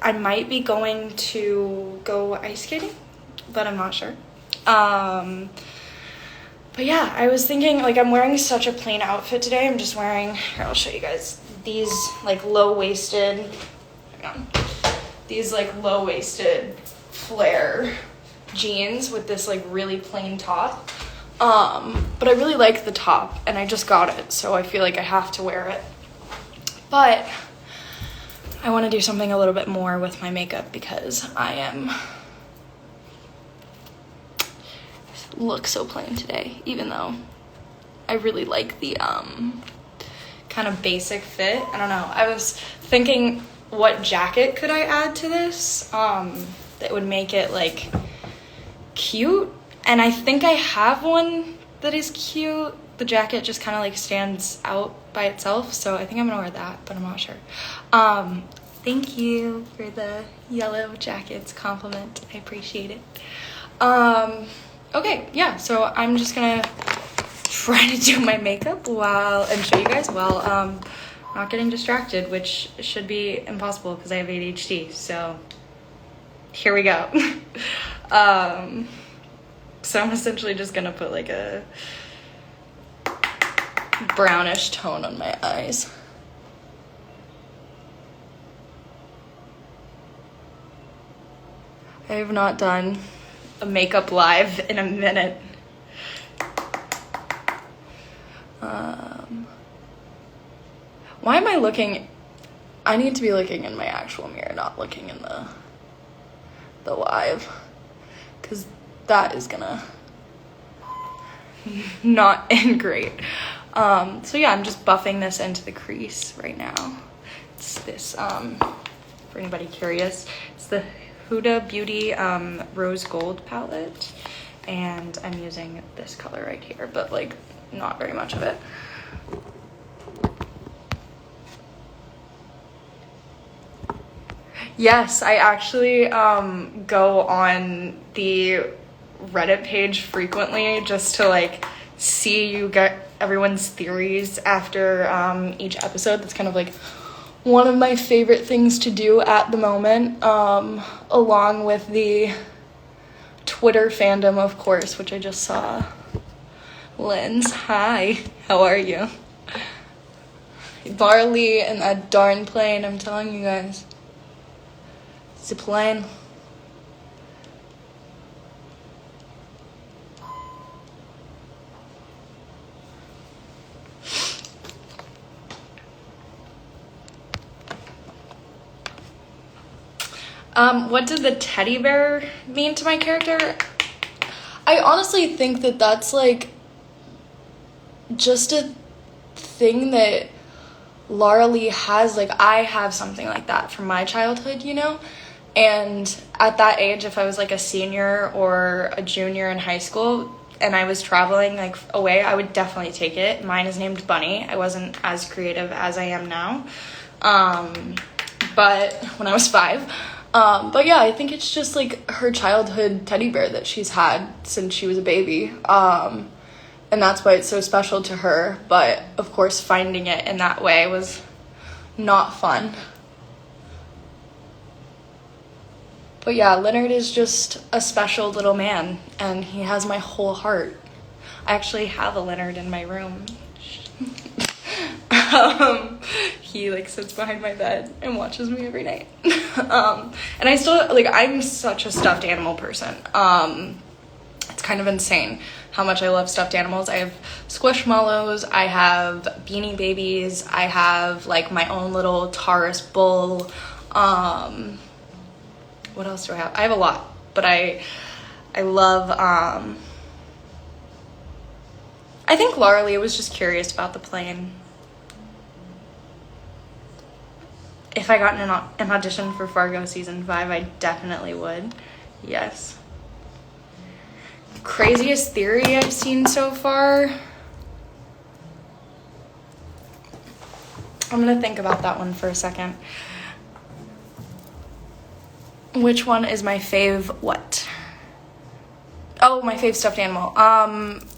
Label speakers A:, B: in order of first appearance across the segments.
A: I might be going to go ice skating, but I'm not sure. But yeah, I was thinking, like, I'm wearing such a plain outfit today. I'm just wearing, here, I'll show you guys, these, like, low-waisted flare jeans with this, like, really plain top. But I really like the top, and I just got it, so I feel like I have to wear it. But I want to do something a little bit more with my makeup because I look so plain today, even though I really like the kind of basic fit. I don't know. I was thinking, what jacket could I add to this that would make it like cute? And I think I have one that is cute. The jacket just kind of like stands out by itself, so I think I'm gonna wear that, but I'm not sure. Thank you for the yellow jackets compliment. I appreciate it. Okay, yeah, so I'm just gonna try to do my makeup and show you guys while not getting distracted, which should be impossible because I have ADHD, so here we go. So I'm essentially just gonna put like a brownish tone on my eyes. I have not done a makeup live in a minute. Why am I looking? I need to be looking in my actual mirror, not looking in the live, because that is gonna not end great. So yeah, I'm just buffing this into the crease right now. It's this, for anybody curious, it's the Huda Beauty Rose Gold palette, and I'm using this color right here, but like not very much of it. Yes, I actually go on the Reddit page frequently just to like see you get everyone's theories after each episode. That's kind of like one of my favorite things to do at the moment, along with the Twitter fandom, of course, which I just saw. Linz, hi, how are you? Barley and that darn plane, I'm telling you guys. It's a plane. What did the teddy bear mean to my character? I honestly think that that's like just a thing that Laura Lee has. Like, I have something like that from my childhood, you know? And at that age, if I was like a senior or a junior in high school and I was traveling like away, I would definitely take it. Mine is named Bunny. I wasn't as creative as I am now, but when I was 5. But yeah, I think it's just like her childhood teddy bear that she's had since she was a baby. And that's why it's so special to her. But of course, finding it in that way was not fun. But yeah, Leonard is just a special little man, and he has my whole heart. I actually have a Leonard in my room. He like sits behind my bed and watches me every night. And I still, like, I'm such a stuffed animal person. It's kind of insane how much I love stuffed animals. I have Squishmallows, I have Beanie Babies, I have like my own little Taurus bull. What else do I have? I have a lot, but I love, I think Laura Lee was just curious about the plane. If I got an audition for Fargo season 5, I definitely would. Yes. Craziest theory I've seen so far? I'm gonna think about that one for a second. Which one is my fave what? Oh, my fave stuffed animal.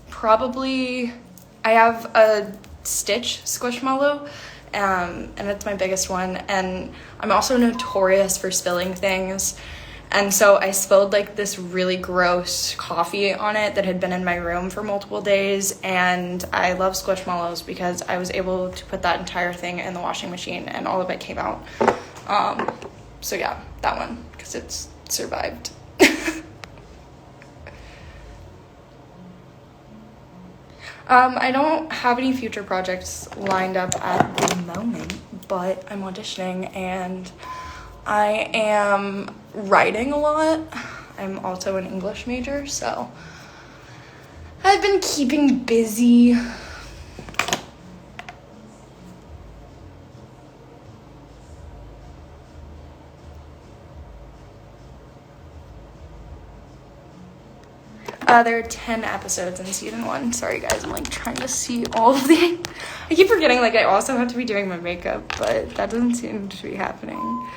A: Probably I have a Stitch Squishmallow, and it's my biggest one. And I'm also notorious for spilling things. And so I spilled like this really gross coffee on it that had been in my room for multiple days. And I love Squishmallows because I was able to put that entire thing in the washing machine and all of it came out. So yeah, that one, because it's survived. I don't have any future projects lined up at the moment, but I'm auditioning and I am writing a lot. I'm also an English major, so I've been keeping busy. There are 10 episodes in season 1. Sorry guys, I'm like trying to see all of the... I keep forgetting like I also have to be doing my makeup, but that doesn't seem to be happening.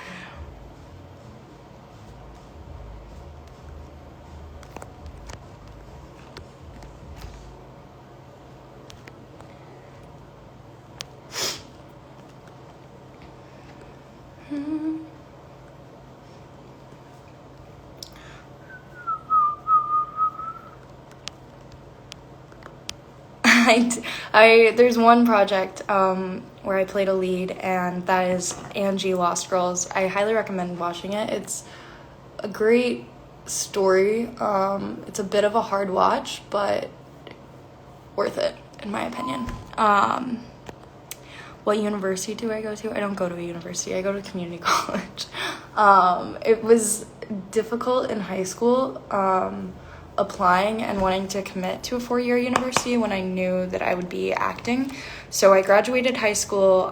A: There's one project where I played a lead, and that is Angie Lost Girls. I highly recommend watching it. It's a great story. It's a bit of a hard watch, but worth it, in my opinion. What university do I go to? I don't go to a university. I go to community college. It was difficult in high school applying and wanting to commit to a 4-year university when I knew that I would be acting. So I graduated high school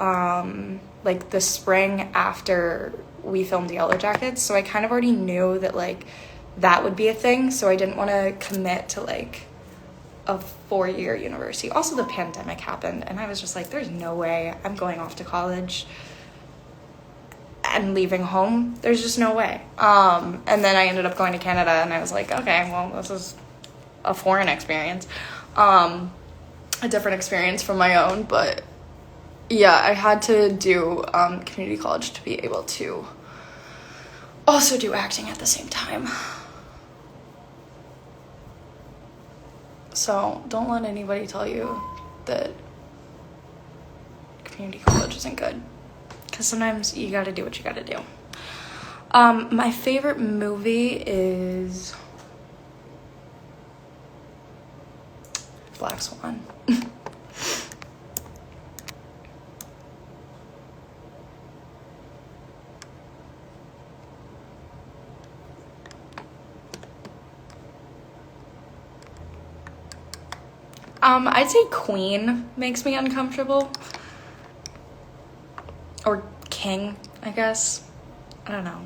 A: like the spring after we filmed Yellow Jackets. So I kind of already knew that like that would be a thing. So I didn't want to commit to like a 4-year university. Also the pandemic happened and I was just like, there's no way I'm going off to college and leaving home. There's just no way. And then I ended up going to Canada and I was like, okay, well, this is a foreign experience. A different experience from my own, but yeah, I had to do community college to be able to also do acting at the same time. So don't let anybody tell you that community college isn't good. Because sometimes you gotta do what you gotta do. My favorite movie is Black Swan. I'd say Queen makes me uncomfortable. Or King, I guess. I don't know.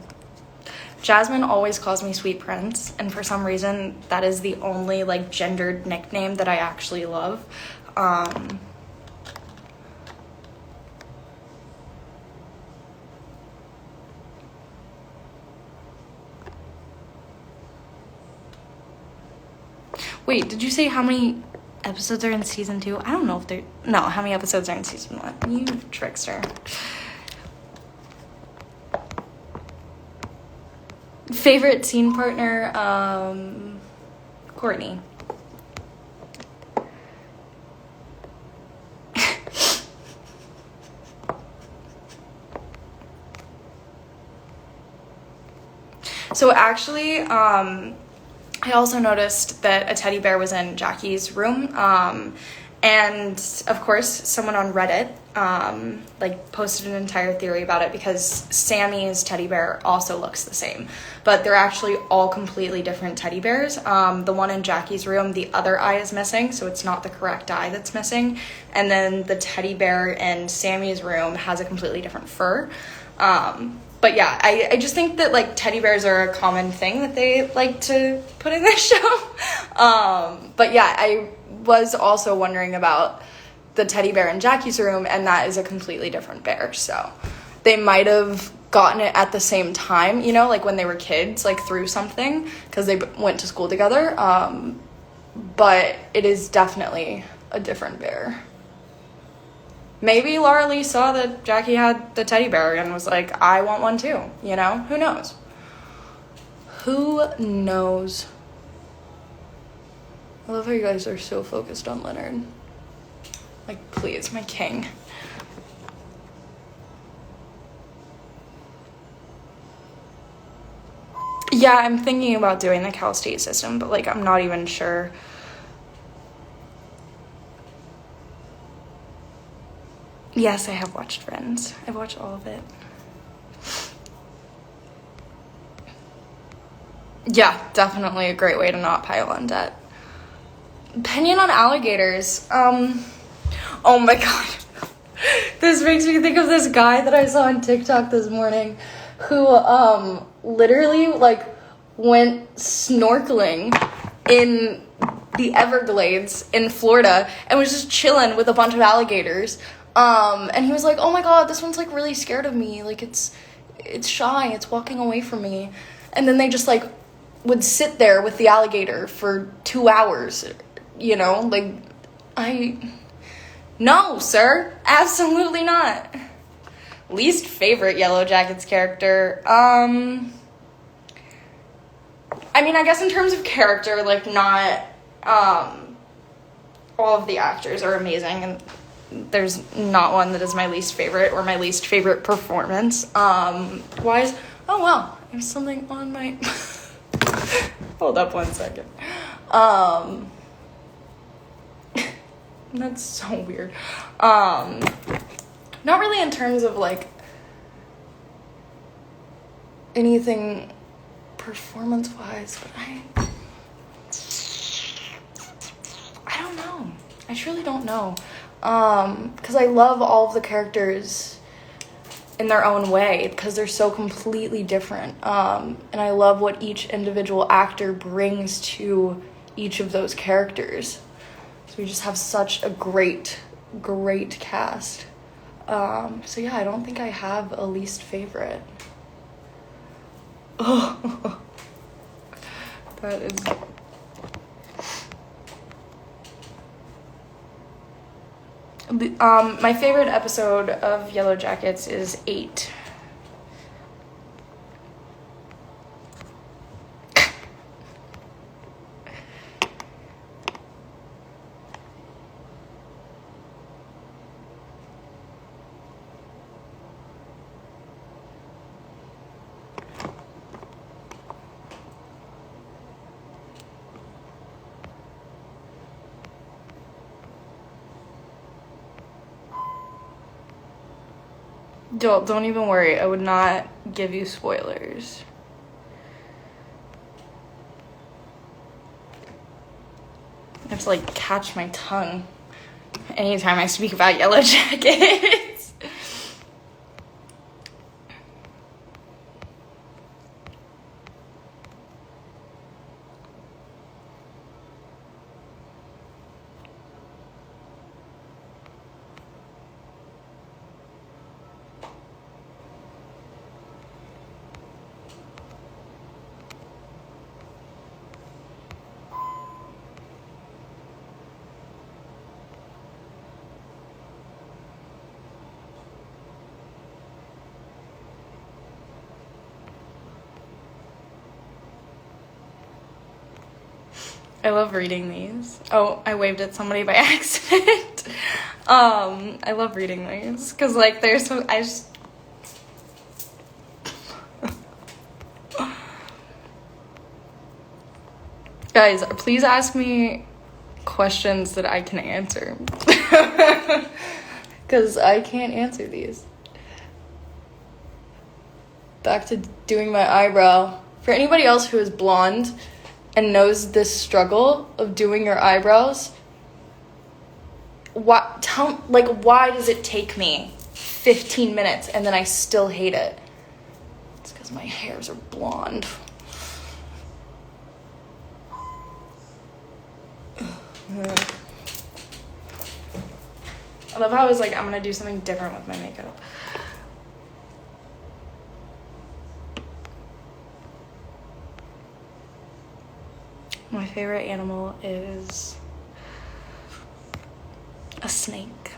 A: Jasmine always calls me Sweet Prince, and for some reason, that is the only, like, gendered nickname that I actually love. Wait, did you say how many episodes are in season 2? I don't know if they're... No, how many episodes are in season 1? You trickster. Favorite scene partner, Courtney. So actually, I also noticed that a teddy bear was in Jackie's room, and of course someone on Reddit like posted an entire theory about it because Sammy's teddy bear also looks the same, but they're actually all completely different teddy bears. The one in Jackie's room, the other eye is missing, so it's not the correct eye that's missing, and then the teddy bear in Sammy's room has a completely different fur. But yeah, I just think that, like, teddy bears are a common thing that they like to put in this show. But yeah, I was also wondering about the teddy bear in Jackie's room, and that is a completely different bear. So they might have gotten it at the same time, you know, like when they were kids, like through something, because they went to school together. But it is definitely a different bear. maybe Laura Lee saw that Jackie had the teddy bear and was like, I want one too, you know? Who knows? Who knows? I love how you guys are so focused on Leonard. Like, please, my king. Yeah, I'm thinking about doing the Cal State system, but like, I'm not even sure. Yes, I have watched Friends. I've watched all of it. Yeah, definitely a great way to not pile on debt. Opinion on alligators. Oh my god. This makes me think of this guy that I saw on TikTok this morning who literally like went snorkeling in the Everglades in Florida and was just chilling with a bunch of alligators. And he was like, "Oh my god, this one's like really scared of me. Like it's shy. It's walking away from me." And then they just like would sit there with the alligator for 2 hours, you know? Like, no, sir. Absolutely not. Least favorite Yellow Jackets character. I mean, I guess in terms of character, like, not, all of the actors are amazing, and there's not one that is my least favorite or my least favorite performance. Wise. Oh, wow. There's something on my... Hold up 1 second. That's so weird. Not really in terms of, like, anything performance-wise, but I don't know. I truly don't know. Because I love all of the characters in their own way because they're so completely different. And I love what each individual actor brings to each of those characters. So we just have such a great cast. So yeah, I don't think I have a least favorite. Oh, that is... my favorite episode of Yellow Jackets is 8. Don't even worry. I would not give you spoilers. I have to, like, catch my tongue anytime I speak about Yellow Jackets. I love reading these. Oh, I waved at somebody by accident. I love reading these because, like, they're so... I just... Guys, please ask me questions that I can answer. Because I can't answer these. Back to doing my eyebrow. For anybody else who is blonde and knows this struggle of doing your eyebrows, why does it take me 15 minutes and then I still hate it? It's because my hairs are blonde. I love how I was like, I'm gonna do something different with my makeup. My favorite animal is a snake.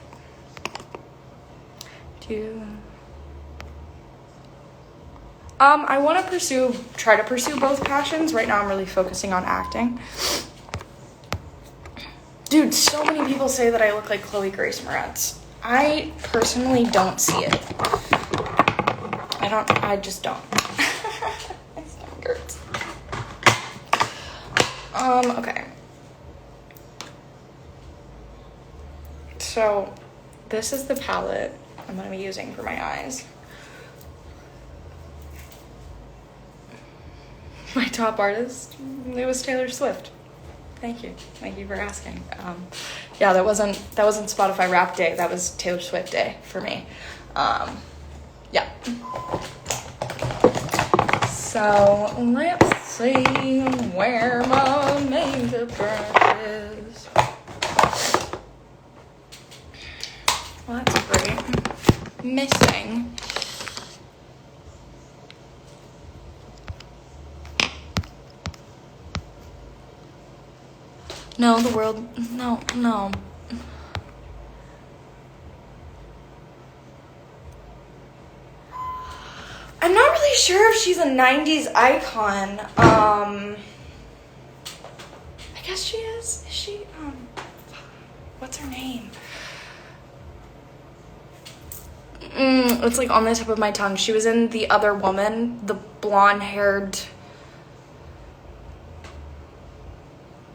A: I want to try to pursue both passions. Right now I'm really focusing on acting. Dude, so many people say that I look like Chloe Grace Moretz. I personally don't see it. I just don't. My stomach hurts. Okay. So, this is the palette I'm going to be using for my eyes. My top artist, it was Taylor Swift. Thank you for asking. Yeah, that wasn't Spotify Rap Day. That was Taylor Swift Day for me. Yeah. So let's see where my makeup brush is. Well, that's great. Missing. No, the world, no. I'm not really sure if she's a 90s icon. I guess she is. Is she, what's her name? It's like on the tip of my tongue. She was in The Other Woman, the blonde-haired...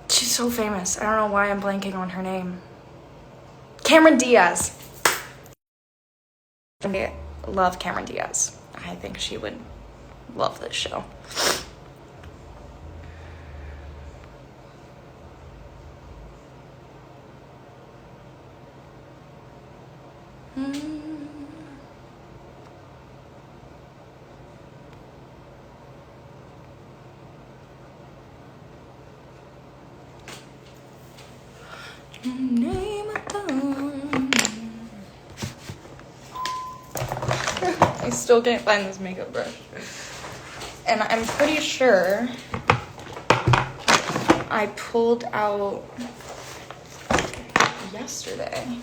A: She's so famous. I don't know why I'm blanking on her name. Cameron Diaz. I love Cameron Diaz. I think she would love this show. I still can't find this makeup brush. And I'm pretty sure I pulled out yesterday.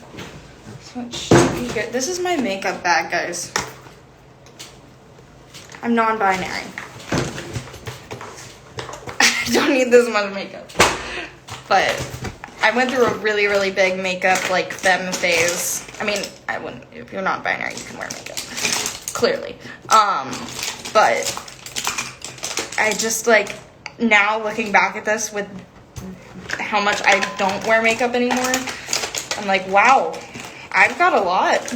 A: So it should be good. This is my makeup bag, guys. I'm non-binary. I don't need this much makeup. But I went through a really, really big makeup, like, femme phase. I mean, I wouldn't, if you're not binary, you can wear makeup. Clearly. But I just, like, now looking back at this with how much I don't wear makeup anymore, I'm like, wow, I've got a lot.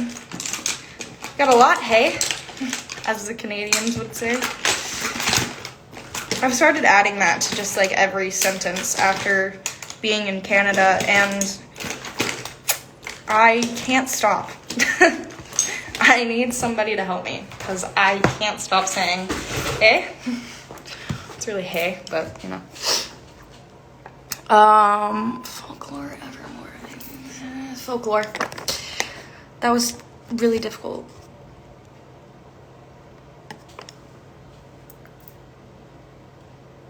A: Got a lot, hey? As the Canadians would say. I've started adding that to just, like, every sentence after being in Canada, and I can't stop. I need somebody to help me, because I can't stop saying, hey. It's really hey, but, you know. Folklore, Evermore. Folklore. That was really difficult.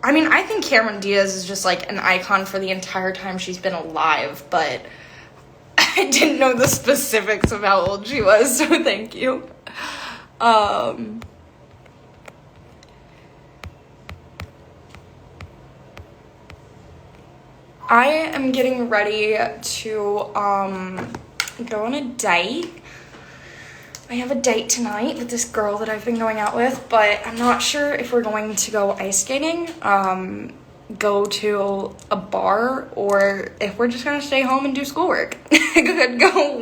A: I mean, I think Cameron Diaz is just, like, an icon for the entire time she's been alive, but I didn't know the specifics of how old she was, so thank you. I am getting ready to, go on a date. I have a date tonight with this girl that I've been going out with, but I'm not sure if we're going to go ice skating, go to a bar, or if we're just gonna stay home and do schoolwork. It could go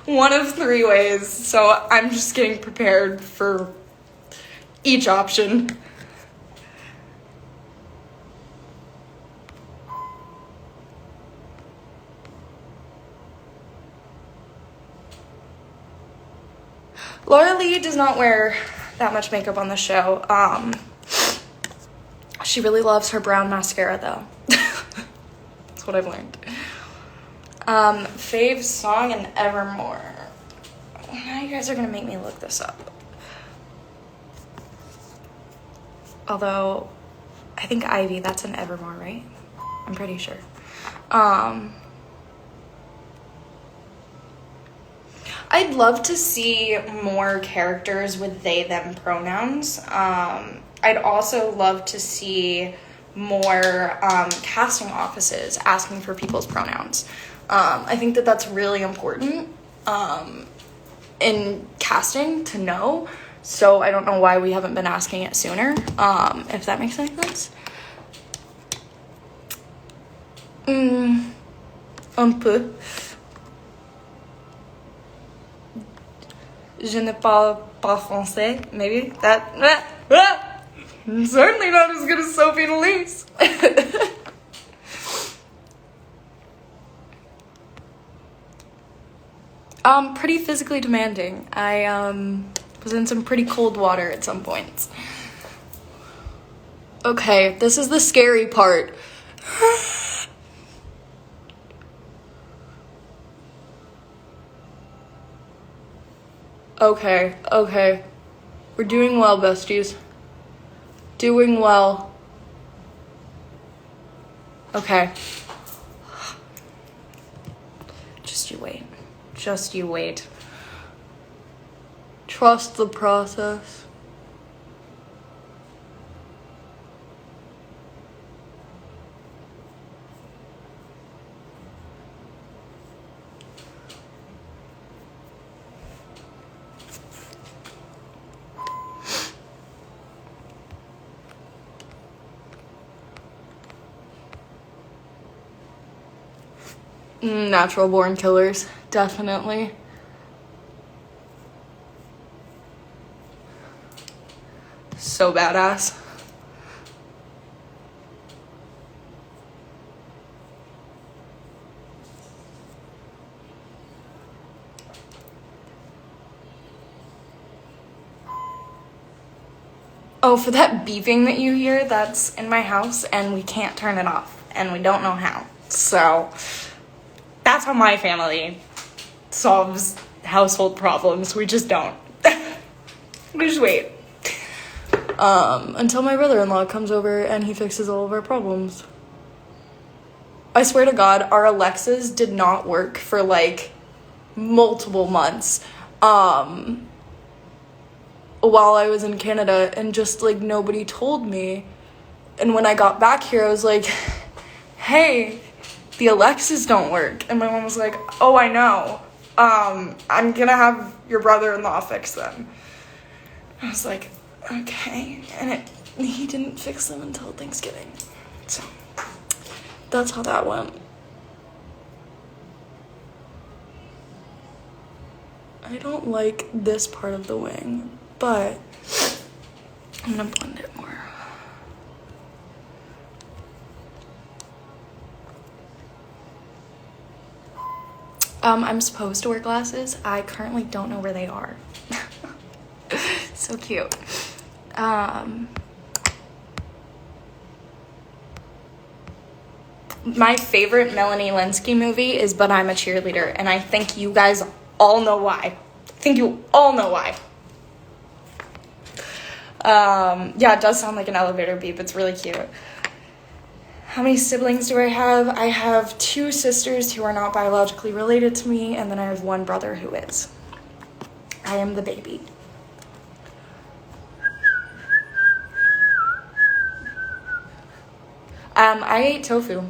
A: one of three ways, so I'm just getting prepared for each option. Laura Lee does not wear that much makeup on the show. She really loves her brown mascara, though. That's what I've learned. Fave song and Evermore. Now you guys are gonna make me look this up. Although, I think Ivy, that's an Evermore, right? I'm pretty sure. I'd love to see more characters with they, them pronouns. I'd also love to see more casting offices asking for people's pronouns. I think that that's really important in casting to know. So I don't know why we haven't been asking it sooner, if that makes any sense. Un peu. Je ne parle pas français. Maybe that. Certainly not as good as Sophie and Elise. Pretty physically demanding. I was in some pretty cold water at some points. Okay, this is the scary part. Okay. We're doing well, besties. Doing well. Okay. Just you wait. Trust the process. Natural born killers, definitely. So badass. Oh, for that beeping that you hear, that's in my house and we can't turn it off and we don't know how. So that's how my family solves household problems. We just don't. We just wait. Until my brother-in-law comes over and he fixes all of our problems. I swear to God, our Alexas did not work for like multiple months. While I was in Canada, and just like nobody told me. And when I got back here, I was like, hey, the Alexas don't work. And my mom was like, oh, I know. I'm gonna have your brother-in-law fix them. I was like, okay. And he didn't fix them until Thanksgiving. So that's how that went. I don't like this part of the wing, but I'm gonna blend it more. I'm supposed to wear glasses. I currently don't know where they are. So cute. My favorite Melanie Lynskey movie is But I'm a Cheerleader, and I think you guys all know why. Yeah, it does sound like an elevator beep. It's really cute. How many siblings do I have? I have 2 sisters who are not biologically related to me, and then I have 1 brother who is. I am the baby. I ate tofu.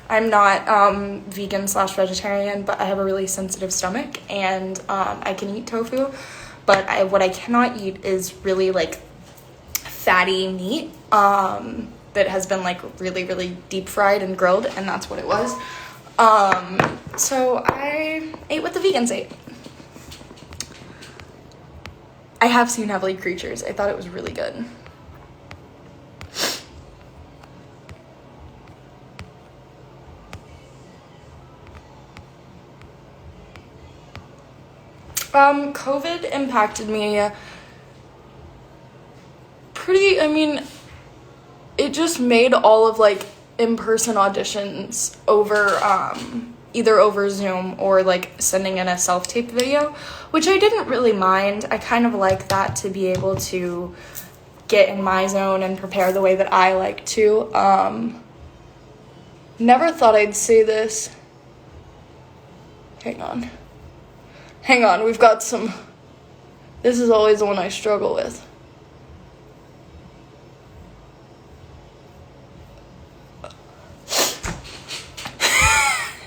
A: I'm not vegan/vegetarian, but I have a really sensitive stomach, and I can eat tofu, but what I cannot eat is really like fatty meat that has been like really, really deep fried and grilled, and that's what it was. So I ate what the vegans ate. I have seen Heavenly Creatures. I thought it was really good. COVID impacted me it just made all of like in-person auditions over either over Zoom or like sending in a self-tape video, which I didn't really mind. I kind of like that, to be able to get in my zone and prepare the way that I like to. Never thought I'd say this. Hang on. Hang on, we've got some... This is always the one I struggle with.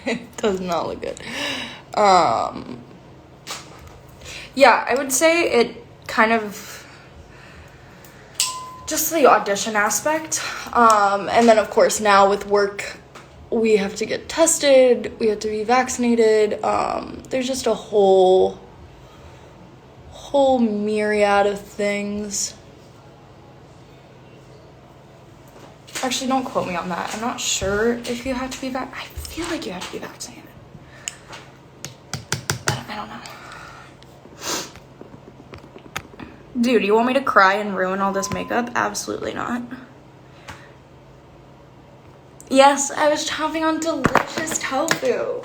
A: It does not look good. Yeah, I would say it kind of... Just the audition aspect. And then, of course, now with work, we have to get tested. We have to be vaccinated. There's just a whole myriad of things. Actually, don't quote me on that. I'm not sure if you have to be I feel like you have to be vaccinated. But I don't know. Dude, you want me to cry and ruin all this makeup? Absolutely not. Yes, I was chomping on delicious tofu.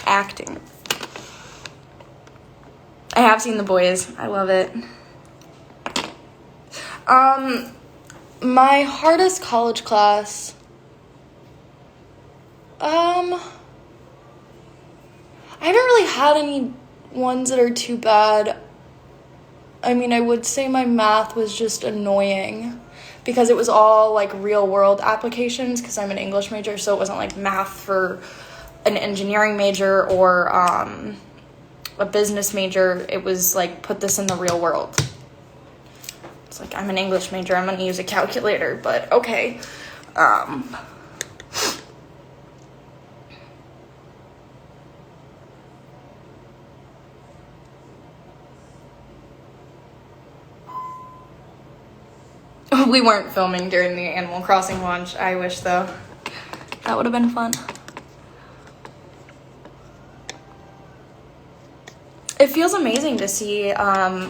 A: Acting. I have seen The Boys. I love it. My hardest college class. I haven't really had any ones that are too bad. I mean, I would say my math was just annoying because it was all like real world applications because I'm an English major, so it wasn't like math for an engineering major or a business major. It was like, put this in the real world. It's like, I'm an English major, I'm gonna use a calculator, but okay. We weren't filming during the Animal Crossing launch. I wish, though. That would have been fun. It feels amazing to see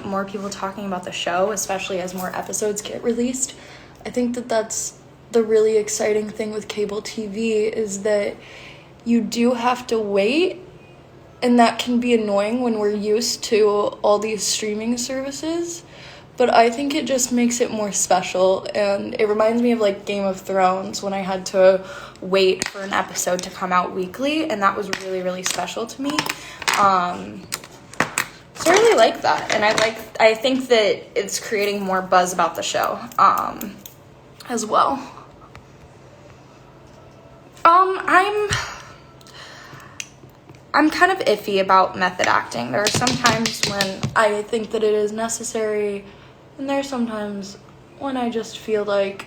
A: more people talking about the show, especially as more episodes get released. I think that that's the really exciting thing with cable TV is that you do have to wait, and that can be annoying when we're used to all these streaming services. But I think it just makes it more special, and it reminds me of like Game of Thrones when I had to wait for an episode to come out weekly, and that was really, really special to me. So I really like that, and I think that it's creating more buzz about the show as well. I'm kind of iffy about method acting. There are some times when I think that it is necessary, and there are sometimes when I just feel like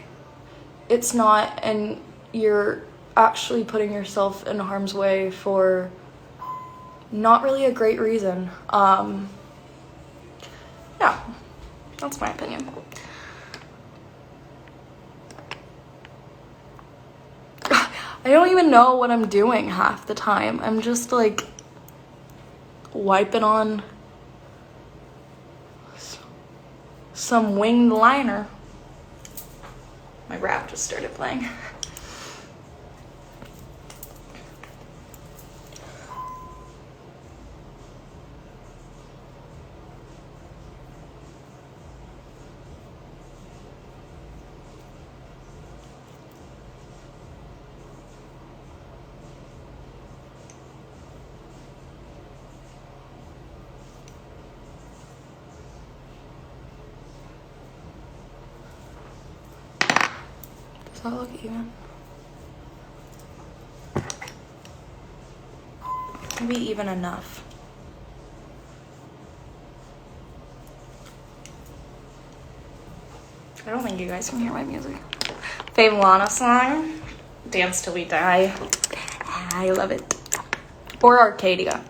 A: it's not, and you're actually putting yourself in harm's way for not really a great reason. Yeah, that's my opinion. I don't even know what I'm doing half the time. I'm just like wiping on some winged liner. My rap just started playing. Does that look even? Maybe even enough. I don't think you guys can hear my music. Fave Lana song, Dance Till We Die. I love it. Or Arcadia.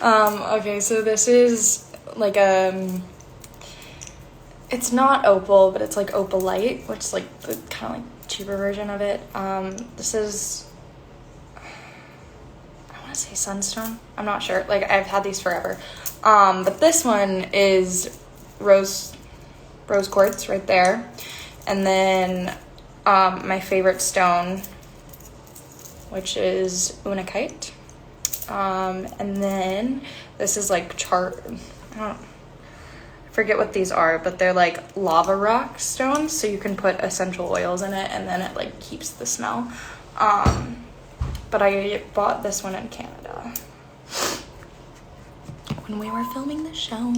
A: Okay, so this is like it's not Opal, but it's like Opal Light, which is like the kind of like cheaper version of it. This is, I want to say Sunstone. I'm not sure. Like, I've had these forever. But this one is rose quartz right there. And then my favorite stone, which is unakite. And then this is like I forget what these are, but they're like lava rock stones, so you can put essential oils in it and then it like keeps the smell. But I bought this one in Canada when we were filming the show.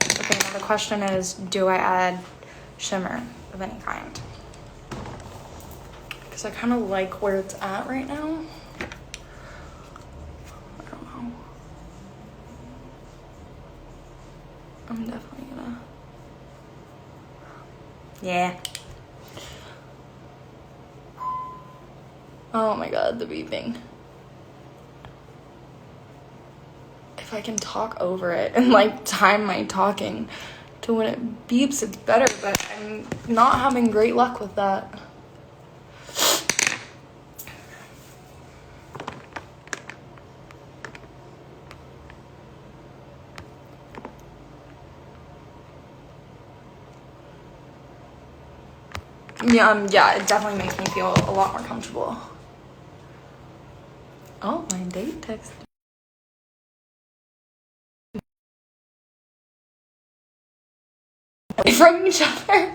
A: Okay, now the question is, do I add shimmer of any kind? Because I kind of like where it's at right now. I don't know. I'm definitely gonna... Yeah. Oh my god, the beeping. If I can talk over it and like time my talking to when it beeps, it's better, but I'm not having great luck with that. Yeah, it definitely makes me feel a lot more comfortable. Oh, my date text. Away from each other.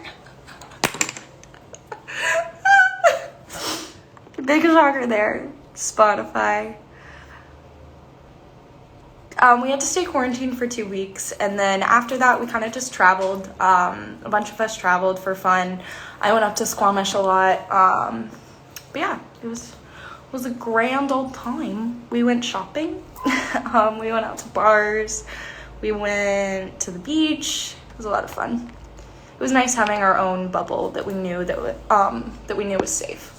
A: Big shocker there. Spotify. We had to stay quarantined for 2 weeks, and then after that we kind of just traveled. A bunch of us traveled for fun. I went up to Squamish a lot. But yeah, it was a grand old time. We went shopping. We went out to bars. We went to the beach. It was a lot of fun. It was nice having our own bubble that we knew that we knew was safe.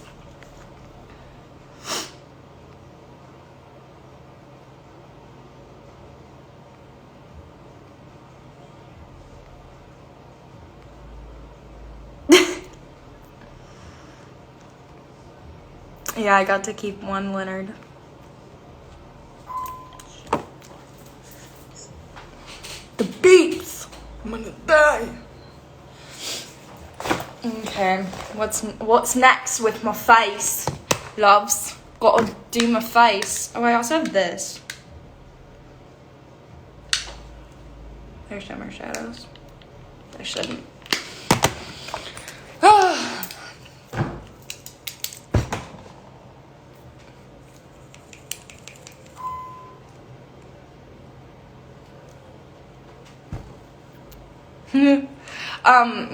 A: Yeah, I got to keep one Leonard. The beats! I'm gonna die. Okay, what's next with my face, loves? Gotta do my face. Oh, I also have this. There's shimmer shadows. I shouldn't.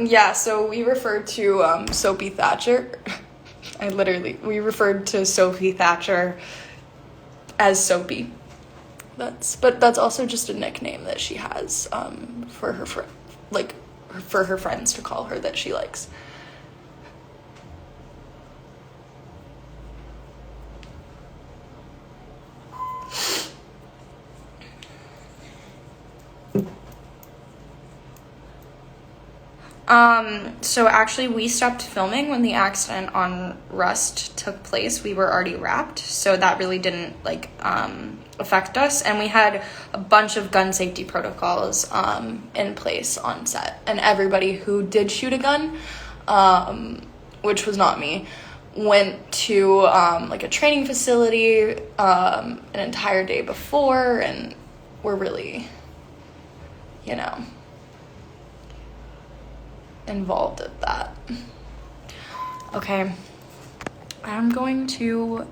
A: Yeah, so we referred to Sophie Thatcher. We referred to Sophie Thatcher as Soapy. That's also just a nickname that she has for her for her friends to call her that she likes. So actually we stopped filming when the accident on Rust took place. We were already wrapped, so that really didn't affect us, and we had a bunch of gun safety protocols in place on set, and everybody who did shoot a gun, which was not me, went to a training facility an entire day before, and we're really, involved at that. Okay, I'm going to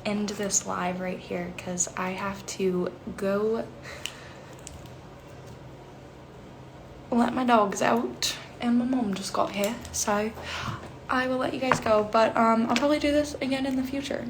A: end this live right here because I have to go let my dogs out, and my mom just got here, so I will let you guys go, but I'll probably do this again in the future.